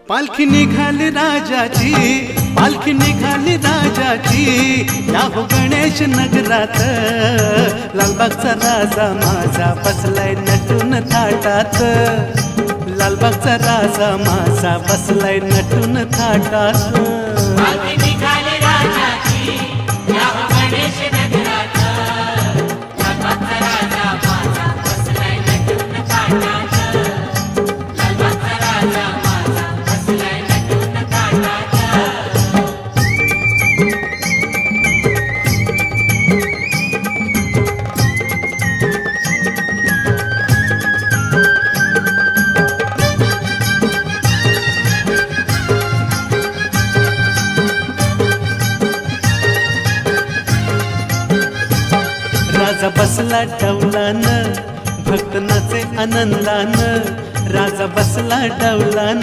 पालखी निघाली राजाची, पालखी निघाली राजाची, या हो गणेश नगरात। लालबागचा राजा माझा बसलाय नटून थाटात, लालबागचा राजा माझा बसलाय नटून थाटात। पालखी निघाली राजाची, या हो गणेश नगरात। लालबागचा राजा माझा बसलाय नटून थाटात, लालबागचा राजा माझा बसलाय नटून थाटात। राजा बसला डौलान, भक्त नाचे आनंदान, राजा बसला डौलान।